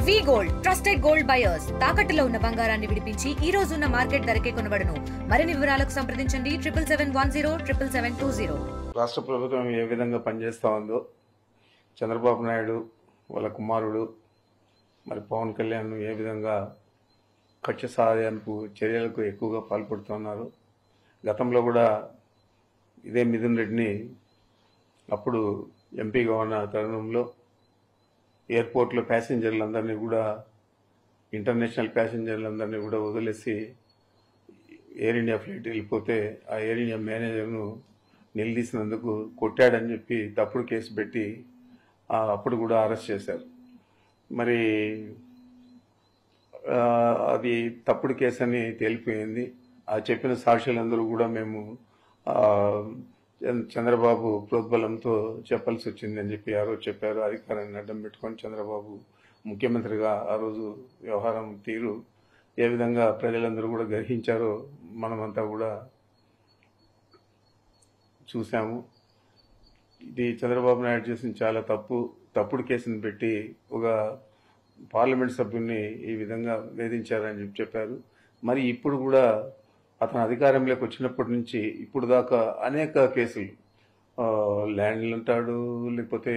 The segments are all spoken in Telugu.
వి గోల్డ్ ట్రస్టెడ్ గోల్డ్ బయర్స్ తాకట్టులో ఉన్న బంగారాన్ని విడిపించి ఈ రోజు ఉన్న మార్కెట్ ధరకే కొనబడును. మరిన్ని వివరాలకు సంప్రదించండి 7710 రాష్ట్ర ప్రభుత్వం ఏ విధంగా పనిచేస్తా ఉందో చంద్రబాబు నాయుడు వాళ్ళ కుమారుడు మరి పవన్ కళ్యాణ్ ఏ విధంగా కక్ష సాధనకు చర్యలకు ఎక్కువగా పాల్పడుతున్నారు. గతంలో కూడా ఇదే మిథున్ రెడ్డిని అప్పుడు ఎంపీగా ఉన్న తరుణంలో ఎయిర్పోర్ట్లో ప్యాసింజర్లందరినీ కూడా ఇంటర్నేషనల్ ప్యాసింజర్లందరినీ కూడా వదిలేసి ఎయిర్ ఇండియా ఫ్లైట్ వెళ్ళిపోతే ఆ ఎయిర్ ఇండియా మేనేజర్ను నిలదీసినందుకు కొట్టాడని చెప్పి తప్పుడు కేసు పెట్టి అప్పుడు కూడా అరెస్ట్ చేశారు. మరి అది తప్పుడు కేసు అని తేలిపోయింది. ఆ చెప్పిన సాక్షులందరూ కూడా మేము చంద్రబాబు ప్రోద్బలంతో చెప్పాల్సి వచ్చింది అని చెప్పి ఆ రోజు చెప్పారు. అధికారాన్ని అడ్డం పెట్టుకొని చంద్రబాబు ముఖ్యమంత్రిగా ఆ రోజు వ్యవహారం తీరు ఏ విధంగా ప్రజలందరూ కూడా గ్రహించారో మనమంతా కూడా చూసాము. ఇది చంద్రబాబు నాయుడు చేసిన చాలా తప్పుడు కేసును పెట్టి ఒక పార్లమెంట్ సభ్యుడిని ఈ విధంగా వేధించారని చెప్పారు. మరి ఇప్పుడు కూడా అతను అధికారంలోకి వచ్చినప్పటి నుంచి ఇప్పుడు దాకా అనేక కేసులు ల్యాండ్లు అంటాడు, లేకపోతే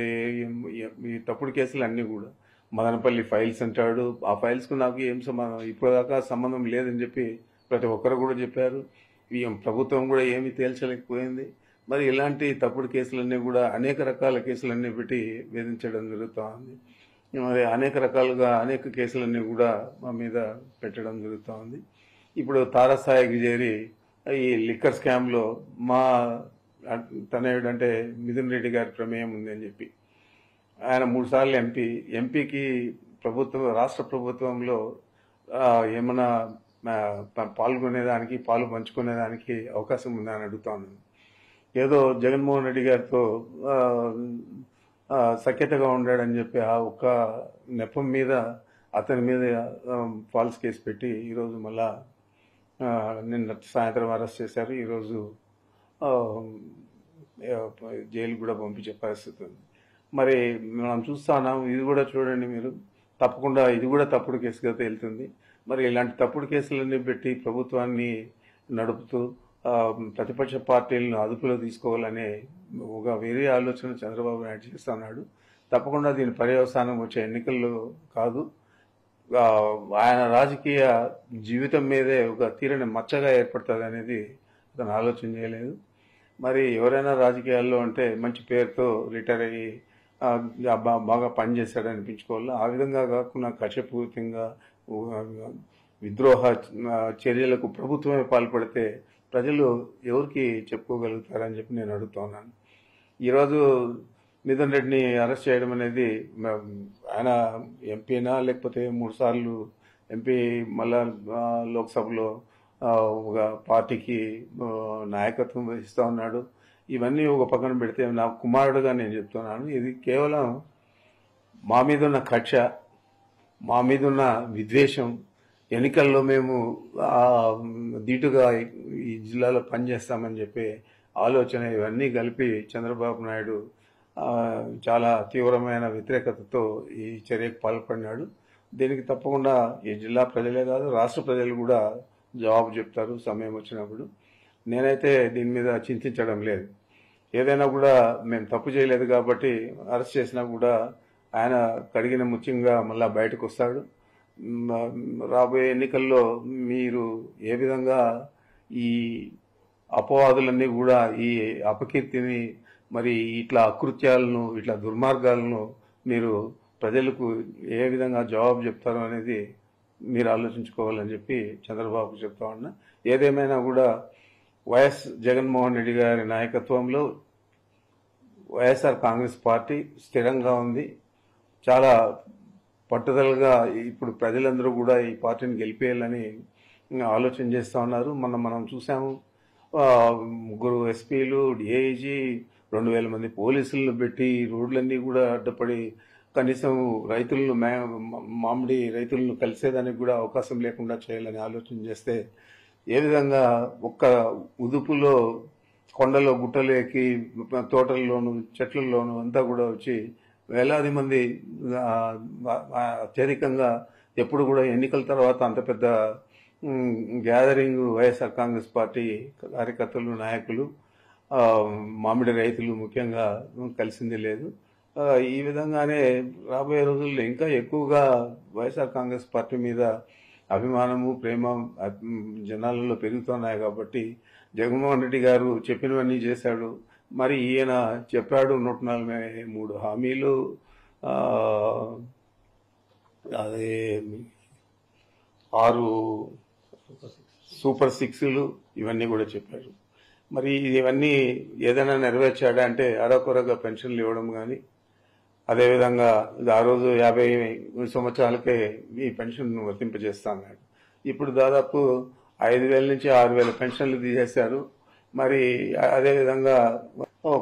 ఈ తప్పుడు కేసులు అన్నీ కూడా మదనపల్లి ఫైల్స్ అంటాడు. ఆ ఫైల్స్కు నాకు ఏం సంబంధం, ఇప్పుడు దాకా సంబంధం లేదని చెప్పి ప్రతి ఒక్కరు కూడా చెప్పారు. ప్రభుత్వం కూడా ఏమీ తేల్చలేకపోయింది. మరి ఇలాంటి తప్పుడు కేసులన్నీ కూడా అనేక రకాల కేసులన్నీ పెట్టి వేధించడం జరుగుతూ ఉంది. మరి అనేక రకాలుగా అనేక కేసులన్నీ కూడా మా మీద పెట్టడం జరుగుతూ ఉంది. ఇప్పుడు తారస్థాయికి చేరి ఈ లిక్కర్ స్కామ్లో మా తనయుడు అంటే మిథున్ రెడ్డి గారి ప్రమేయం ఉంది అని చెప్పి ఆయన 3 సార్లు ఎంపీకి రాష్ట్ర ప్రభుత్వంలో ఏమైనా పాల్గొనేదానికి పాలు పంచుకునేదానికి అవకాశం ఉందని అడుగుతాను. ఏదో జగన్మోహన్ రెడ్డి గారితో సఖ్యతగా ఉండాడని చెప్పి ఆ ఒక్క నెపం మీద అతని మీద ఫాల్స్ కేసు పెట్టి ఈరోజు మళ్ళా నిన్న సాయంత్రం అరెస్ట్ చేశారు. ఈరోజు జైలు కూడా పంపించే పరిస్థితి ఉంది. మరి మనం చూస్తున్నాం, ఇది కూడా చూడండి మీరు, తప్పకుండా ఇది కూడా తప్పుడు కేసుగా తేలుతుంది. మరి ఇలాంటి తప్పుడు కేసులన్నీ పెట్టి ప్రభుత్వాన్ని నడుపుతూ ప్రతిపక్ష పార్టీలను అదుపులో తీసుకోవాలనే ఒక వేరే ఆలోచన చంద్రబాబు నాయుడు చేస్తున్నాడు. తప్పకుండా దీని పర్యవసానం వచ్చే ఎన్నికల్లో కాదు, ఆయన రాజకీయ జీవితం మీదే ఒక తీరని మచ్చగా ఏర్పడుతుంది అనేది అతను ఆలోచన చేయలేదు. మరి ఎవరైనా రాజకీయాల్లో అంటే మంచి పేరుతో రిటైర్ అయ్యి బాగా పనిచేశాడని అనిపించుకోవాలి. ఆ విధంగా కాకుండా కక్షపూరితంగా విద్రోహ చర్యలకు ప్రభుత్వమే పాల్పడితే ప్రజలు ఎవరికి చెప్పుకోగలుగుతారని చెప్పి నేను అడుగుతున్నాను. ఈరోజు మిథున్ రెడ్డిని అరెస్ట్ చేయడం అనేది ఆయన ఎంపీనా లేకపోతే 3 సార్లు ఎంపీ మళ్ళా లోక్సభలో ఒక పార్టీకి నాయకత్వం వహిస్తూ ఉన్నాడు. ఇవన్నీ ఒక పక్కన పెడితే నా కుమారుడుగా నేను చెప్తున్నాను, ఇది కేవలం మా మీద ఉన్న కక్ష, మా మీద ఉన్న విద్వేషం, ఎన్నికల్లో మేము ధీటుగా ఈ జిల్లాలో పనిచేస్తామని చెప్పి ఆలోచన, ఇవన్నీ కలిపి చంద్రబాబు నాయుడు చాలా తీవ్రమైన వ్యతిరేకతతో ఈ చర్యకు పాల్పడినాడు. దీనికి తప్పకుండా ఈ జిల్లా ప్రజలే కాదు రాష్ట్ర ప్రజలు కూడా జవాబు చెప్తారు సమయం వచ్చినప్పుడు. నేనైతే దీని మీద చింతించడం లేదు. ఏదైనా కూడా మేము తప్పు చేయలేదు కాబట్టి అరెస్ట్ చేసినా కూడా ఆయన కడిగిన ముత్యంగా మళ్ళా బయటకు వస్తాడు. రాబోయే ఎన్నికల్లో మీరు ఏ విధంగా ఈ అపవాదులన్నీ కూడా ఈ అపకీర్తిని, మరి ఇట్లా అకృత్యాలను, ఇట్లా దుర్మార్గాలను మీరు ప్రజలకు ఏ విధంగా జవాబు చెప్తారో అనేది మీరు ఆలోచించుకోవాలని చెప్పి చంద్రబాబు చెప్తా ఉన్నా. ఏదేమైనా కూడా వైఎస్ జగన్మోహన్ రెడ్డి గారి నాయకత్వంలో వైఎస్ఆర్ కాంగ్రెస్ పార్టీ స్థిరంగా ఉంది. చాలా పట్టుదలగా ఇప్పుడు ప్రజలందరూ కూడా ఈ పార్టీని గెలిపేయాలని ఆలోచన చేస్తూ ఉన్నారు. మనం చూసాము, 3 ఎస్పీలు, డిఐజీ, 2000 మంది పోలీసులను పెట్టి రోడ్లన్నీ కూడా అడ్డపడి కనీసం రైతులను మామిడి రైతులను కలిసేదానికి కూడా అవకాశం లేకుండా చేయాలని ఆలోచన చేస్తే ఏ విధంగా ఒక్క ఉదుపులో కొండలో గుట్టలు ఎక్కి తోటల్లోనూ చెట్లలోనూ అంతా కూడా వచ్చి వేలాది మంది అత్యధికంగా ఎప్పుడు కూడా ఎన్నికల తర్వాత అంత పెద్ద గ్యాదరింగ్ వైఎస్ఆర్ కాంగ్రెస్ పార్టీ కార్యకర్తలు నాయకులు మామిడి రైతులు ముఖ్యంగా కలిసింది లేదు. ఈ విధంగానే రాబోయే రోజుల్లో ఇంకా ఎక్కువగా వైఎస్ఆర్ కాంగ్రెస్ పార్టీ మీద అభిమానము ప్రేమ జనాలలో పెరుగుతున్నాయి. కాబట్టి జగన్మోహన్ రెడ్డి గారు చెప్పినవన్నీ చేశాడు. మరి ఈయన చెప్పాడు 143 హామీలు, అదే 6 సూపర్ 6లు ఇవన్నీ కూడా చెప్పారు. మరి ఇవన్నీ ఏదైనా నెరవేర్చాడా అంటే అరకొరగా పెన్షన్లు ఇవ్వడం కానీ, అదేవిధంగా ఆ రోజు 50 సంవత్సరాలకే ఈ పెన్షన్ వర్తింపజేస్తా అన్నాడు. ఇప్పుడు దాదాపు 5,000 నుంచి 6,000 పెన్షన్లు తీసేశారు. మరి అదేవిధంగా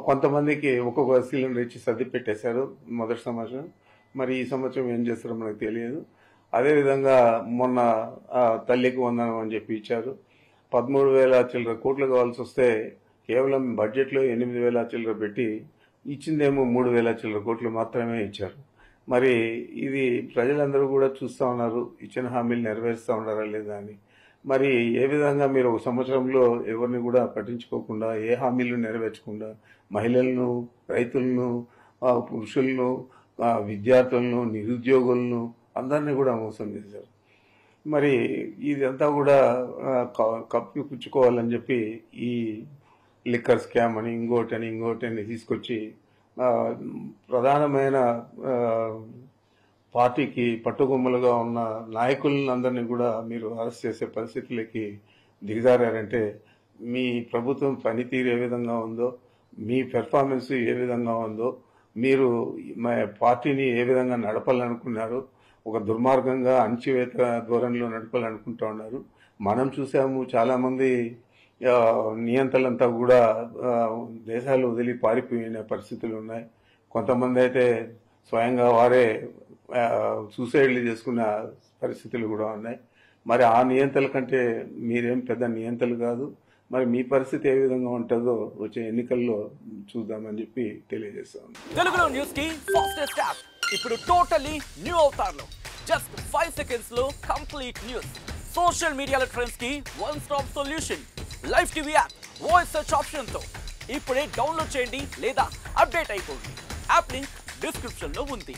కొంతమందికి ఒక్కొక్క సిలిండర్ ఇచ్చి సర్ది పెట్టేశారు మొదటి సంవత్సరం. మరి ఈ సంవత్సరం ఏం చేస్తారో మనకు తెలియదు. అదేవిధంగా మొన్న తల్లికి వందనం అని చెప్పి ఇచ్చారు. 13,000 చిల్లర కోట్లు కావాల్సి వస్తే కేవలం బడ్జెట్లో 8,000 చిల్లర పెట్టి ఇచ్చిందేమో 3,000 చిల్లర కోట్లు మాత్రమే ఇచ్చారు. మరి ఇది ప్రజలందరూ కూడా చూస్తూ ఉన్నారు, ఇచ్చిన హామీలు నెరవేరుస్తూ ఉన్నారా లేదా అని. మరి ఏ విధంగా మీరు ఒక సంవత్సరంలో ఎవరిని కూడా పట్టించుకోకుండా, ఏ హామీలు నెరవేర్చకుండా మహిళలను, రైతులను, పురుషులను, విద్యార్థులను, నిరుద్యోగులను అందరినీ కూడా మోసం చేశారు. మరి ఇదంతా కూడా కప్పిపుచ్చుకోవాలని చెప్పి ఈ లిక్కర్ స్కామ్ అని ఇంకోటని తీసుకొచ్చి ప్రధానమైన పార్టీకి పట్టుకొమ్మలుగా ఉన్న నాయకులందరినీ కూడా మీరు అరెస్ట్ చేసే పరిస్థితులకి దిగజారంటే మీ ప్రభుత్వం పనితీరు ఏ విధంగా ఉందో, మీ పెర్ఫార్మెన్స్ ఏ విధంగా ఉందో, మీరు పార్టీని ఏ విధంగా నడపాలనుకున్నారు, ఒక దుర్మార్గంగా అణచివేత ధోరణిలో నడపాలనుకుంటూ ఉన్నారు. మనం చూసాము, చాలామంది నియంత్రణలంతా కూడా దేశాలు వదిలి పారిపోయిన పరిస్థితులు ఉన్నాయి. కొంతమంది అయితే స్వయంగా వారే సూసైడ్లు చేసుకున్న పరిస్థితులు కూడా ఉన్నాయి. మరి ఆ నియంత్రణల కంటే మీరేం పెద్ద నియంత్రణలు కాదు. మరి మీ పరిస్థితి ఏ విధంగా ఉంటుందో వచ్చే ఎన్నికల్లో చూద్దామని చెప్పి తెలియజేస్తాను. తెలుగులో న్యూస్ కి ఫాస్టెస్ట్ యాప్ ఇప్పుడు టోటల్లీ న్యూ అవతార్లో జస్ట్ 5 seconds లో కంప్లీట్ న్యూస్, సోషల్ మీడియాలో ట్రెండ్స్ కి one stop solution, live TV app, voice search option తో ఇప్పుడే డౌన్లోడ్ చేయండి లేదా అప్డేట్ అయిపోండి. యాప్ లింక్ డిస్క్రిప్షన్ లో ఉంది.